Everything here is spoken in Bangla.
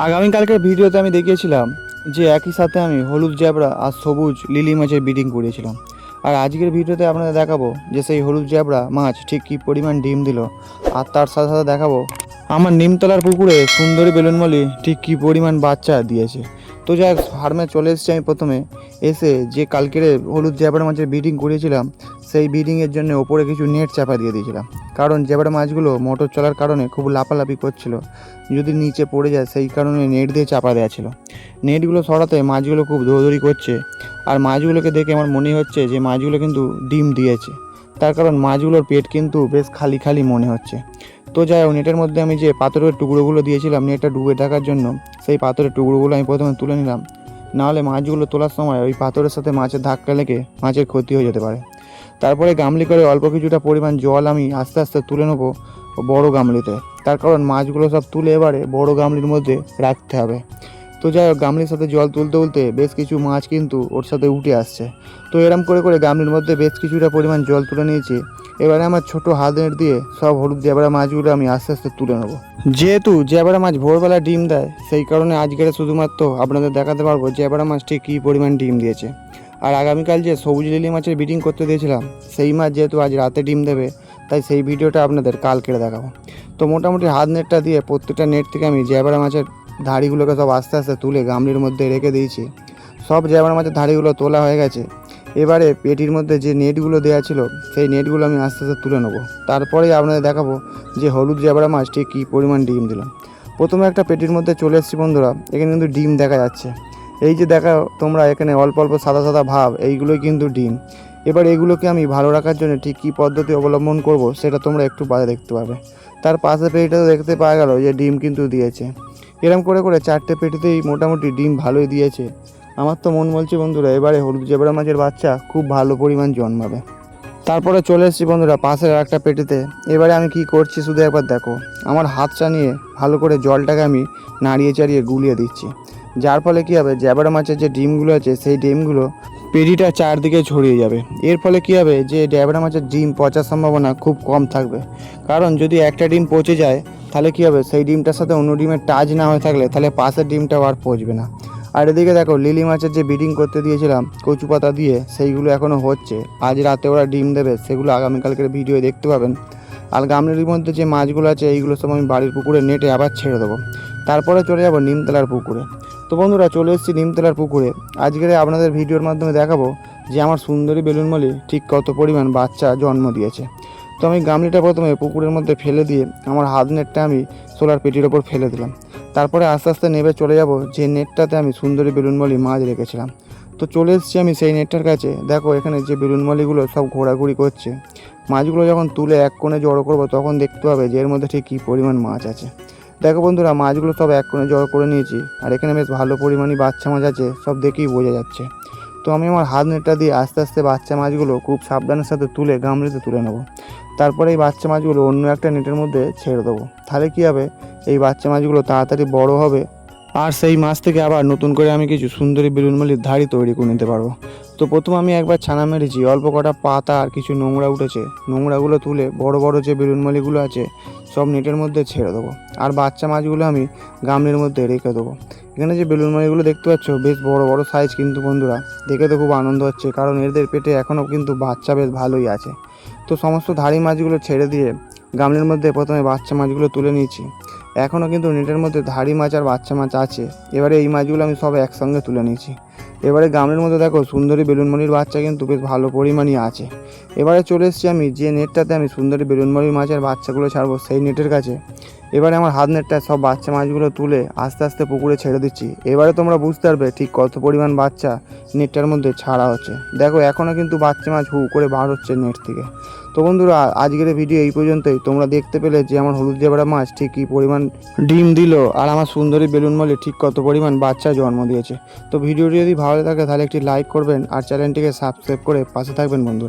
আগামীকালকের ভিডিওতে আমি দেখিয়েছিলাম যে একই সাথে আমি হলুদ জ্যাবরা আর সবুজ লিলি মাছের ব্রিডিং করিয়েছিলাম। আর আজকের ভিডিওতে আপনাদের দেখাবো যে সেই হলুদ জ্যাবরা মাছ ঠিক কী পরিমাণ ডিম দিল, আর তার সাথে সাথে দেখাবো আমার নিমতলার পুকুরে সুন্দরী বেলুনমলি ঠিক কী পরিমাণ বাচ্চা দিয়েছে। তো যাই হোক, ফার্মে চলে এসেছি আমি প্রথমে এসে যে কালকের হলুদ জ্যাবরা মাছের ব্রিডিং করিয়েছিলাম সেই ব্রিডিংয়ের জন্য ওপরে কিছু নেট চাপা দিয়ে দিয়েছিলাম, কারণ জ্যাবরা মাছগুলো মোটর চলার কারণে খুব লাফালাফি করছিল, যদি নিচে পড়ে যায় সেই কারণে নেট দিয়ে চাপা দেওয়া ছিল। নেটগুলো সরাতে মাছগুলো খুব দৌড়দৌড়ি করছে, আর মাছগুলোকে দেখে আমার মনে হচ্ছে যে মাছগুলো কিন্তু ডিম দিয়েছে, তার কারণ মাছগুলোর পেট কিন্তু বেশ খালি খালি মনে হচ্ছে। তো যাই হোক, নেটের মধ্যে আমি যে পাথরের টুকরোগুলো দিয়েছিলাম নেটটা ডুবে থাকার জন্য, সেই পাথরের টুকরোগুলো আমি প্রথমে তুলে নিলাম, নাহলে মাছগুলো তোলার সময় ওই পাথরের সাথে মাছের ধাক্কা লেগে মাছের ক্ষতি হয়ে যেতে পারে। তারপরে গামলি করে অল্প কিছুটা পরিমাণ জল আমি আস্তে আস্তে তুলে নেবো বড় গামলিতে, তার কারণ মাছগুলো সব তুলে এবারে বড় গামলির মধ্যে রাখতে হবে। তো যাই হোক, গামলির সাথে জল তুলতে তুলতে বেশ কিছু মাছ কিন্তু ওর সাথে উঠে আসছে। তো এরম করে করে গামলির মধ্যে বেশ কিছুটা পরিমাণ জল তুলে নিয়েছি। এবারে আমার ছোট হাত নেট দিয়ে সব হলুদ জ্যাবরা মাছগুলো আমি আস্তে আস্তে তুলে নেবো। যেহেতু জ্যাবরা মাছ ভোরবেলা ডিম দেয়, সেই কারণে আজকের শুধুমাত্র আপনাদের দেখাতে পারবো জ্যাবরা মাছ ঠিক কী পরিমাণ ডিম দিয়েছে। আর আগামীকাল যে সবুজ লিলি মাছের ব্রিডিং করতে দিয়েছিলাম সেই মাছ যেহেতু আজ রাতে ডিম দেবে, তাই সেই ভিডিওটা আপনাদের কালকে দেখাবো। তো মোটামুটি হাত নেটটা দিয়ে প্রত্যেকটা নেট থেকে আমি জ্যাবরা মাছের ধাড়িগুলোকে সব আস্তে আস্তে তুলে গামলির মধ্যে রেখে দিয়েছি। সব জ্যাবরা মাছের ধাড়িগুলো তোলা হয়ে গেছে। এবারে পেটির মধ্যে যে নেটগুলো দেওয়া ছিল সেই নেটগুলো আমি আস্তে আস্তে তুলে নেবো, তারপরেই আপনাদের দেখাবো যে হলুদ জ্যাবরা মাছ ঠিক কী পরিমাণ ডিম দিলাম। প্রথমে একটা পেটির মধ্যে চলে এসেছি বন্ধুরা, এখানে কিন্তু ডিম দেখা যাচ্ছে। এই যে দেখা তোমরা এখানে অল্প অল্প সাদা সাদা ভাব, এইগুলোই কিন্তু ডিম। এবার এগুলোকে আমি ভালো রাখার জন্য ঠিক কী পদ্ধতি অবলম্বন করব সেটা তোমরা একটু বাদে দেখতে পাবে। তার পাশে পেটিটাতে দেখতে পাওয়া গেল যে ডিম কিন্তু দিয়েছে। এরম করে করে চারটে পেটিতেই মোটামুটি ডিম ভালোই দিয়েছে। আমার তো মন বলছে বন্ধুরা এবারে হলুদ জ্যাবরা মাছের বাচ্চা খুব ভালো পরিমাণ জন্মাবে। তারপরে চলে এসেছি বন্ধুরা পাশের একটা পেটিতে। এবারে আমি কি করছি শুধু একবার দেখো, আমার হাতটা নিয়ে ভালো করে জলটাকে আমি নাড়িয়ে চাড়িয়ে গুলিয়ে দিচ্ছি, যার ফলে কী হবে জ্যাবরা মাছের যে ডিমগুলো আছে সেই ডিমগুলো পেটিটা চারদিকে ছড়িয়ে যাবে। এর ফলে কী হবে যে জ্যাবরা মাছের ডিম পচার সম্ভাবনা খুব কম থাকবে, কারণ যদি একটা ডিম পচে যায় তাহলে কী হবে সেই ডিমটার সাথে অন্য ডিমের টাচ না হয়ে থাকলে তাহলে পাশের ডিমটাও আর পচবে না। আর এদিকে দেখো লিলি মাছের যে ব্রিডিং করতে দিয়েছিলাম কচু পাতা দিয়ে, সেইগুলো এখনও হচ্ছে। আজ রাতে ওরা ডিম দেবে, সেগুলো আগামীকালকের ভিডিও দেখতে পাবেন। আর গামলির মধ্যে যে মাছগুলো আছে এইগুলো সব আমি বাড়ির পুকুরে নেটে আবার ছেড়ে দেবো। তারপরে চলে যাব নিমতলার পুকুরে। তো বন্ধুরা চলে এসেছি নিমতলার পুকুরে। আজকের আপনাদের ভিডিওর মাধ্যমে দেখাবো যে আমার সুন্দরী বেলুনমলি ঠিক কত পরিমাণ বাচ্চা জন্ম দিয়েছে। তো আমি গামলিটা প্রথমে পুকুরের মধ্যে ফেলে দিয়ে আমার হাত নেটটা আমি সোলার পেটির ওপর ফেলে দিলাম। তারপরে আস্তে আস্তে নেমে চলে যাব যে নেটটাতে আমি সুন্দরী বেলুনমলি মাছ রেখেছিলাম। তো চলে এসেছি আমি সেই নেটটার কাছে। দেখো এখানে যে বেলুনমলিগুলো সব ঘোরাঘুরি করছে। মাছগুলো যখন তুলে এক কোণে জড়ো করবো তখন দেখতে পাবে যে এর মধ্যে ঠিক কী পরিমাণ মাছ আছে। দেখো বন্ধুরা মাছগুলো সব এক কোণে জড়ো করে নিয়েছি, আর এখানে বেশ ভালো পরিমাণই বাচ্চা মাছ আছে, সব দেখেই বোঝা যাচ্ছে। তো আমি আমার হাত নেটটা দিয়ে আস্তে আস্তে বাচ্চা মাছগুলো খুব সাবধানের সাথে তুলে গামলিতে তুলে নেবো। তারপরে এই বাচ্চা মাছগুলো অন্য একটা নেটের মধ্যে ছেড়ে দেবো। তাহলে কী হবে এই বাচ্চা মাছগুলো তাড়াতাড়ি বড় হবে, আর সেই মাছ থেকে আবার নতুন করে আমি কিছু সুন্দরী বেলুনমলির ধাড়ি তৈরি করে নিতে পারবো। তো প্রথমে আমি একবার ছানা মেরেছি, অল্প কটা পাতা আর কিছু নোংরা উঠেছে, নোংরাগুলো তুলে বড় বড় যে বেলুনমলিগুলো আছে সব নেটের মধ্যে ছেড়ে দেবো, আর বাচ্চা মাছগুলো আমি গামলির মধ্যে রেখে দেবো। এখানে যে বেলুনমলিগুলো দেখতে পাচ্ছ বেশ বড় বড় সাইজ, কিন্তু বন্ধুরা দেখে তো খুব আনন্দ হচ্ছে, কারণ এদের পেটে এখনও কিন্তু বাচ্চা বেশ ভালোই আছে। তো সমস্ত ধাড়ি মাছগুলো ছেড়ে দিয়ে গামলির মধ্যে প্রথমে বাচ্চা মাছগুলো তুলে নিয়েছি। এখনও কিন্তু নেটের মধ্যে ধাড়ি মাছ আর বাচ্চা মাছ আছে। এবারে এই মাছগুলো আমি সব একসঙ্গে তুলে নিয়েছি। এবারে গামলির মধ্যে দেখো সুন্দরী বেলুনমলির বাচ্চা কিন্তু বেশ ভালো পরিমাণই আছে। এবারে চলে এসেছি আমি যে নেটটাতে আমি সুন্দরী বেলুনমলির মাছের বাচ্চাগুলো ছাড়বো সেই নেটের কাছে। এবারে আমার হাত নেটটা সব বাচ্চা মাছগুলো তুলে আস্তে আস্তে পুকুরে ছেড়ে দিচ্ছি। এবারে তোমরা বুঝতে পারবে ঠিক কত পরিমাণ বাচ্চা নেটটার মধ্যে ছাড়া হচ্ছে। দেখো এখনও কিন্তু বাচ্চা মাছ হু করে বার হচ্ছে নেট থেকে। তো বন্ধুরা আজকের ভিডিও এই পর্যন্তই। তোমরা দেখতে পেলে যে আমার হলুদ জ্যাবরা মাছ ঠিক কী পরিমাণ ডিম দিল, আর আমার সুন্দরী বেলুনমলি ঠিক কত পরিমাণ বাচ্চা জন্ম দিয়েছে। তো ভিডিওটি যদি ভালো লাগে তাহলে একটি লাইক করবেন, আর চ্যানেলটিকে সাবস্ক্রাইব করে পাশে থাকবেন বন্ধুরা।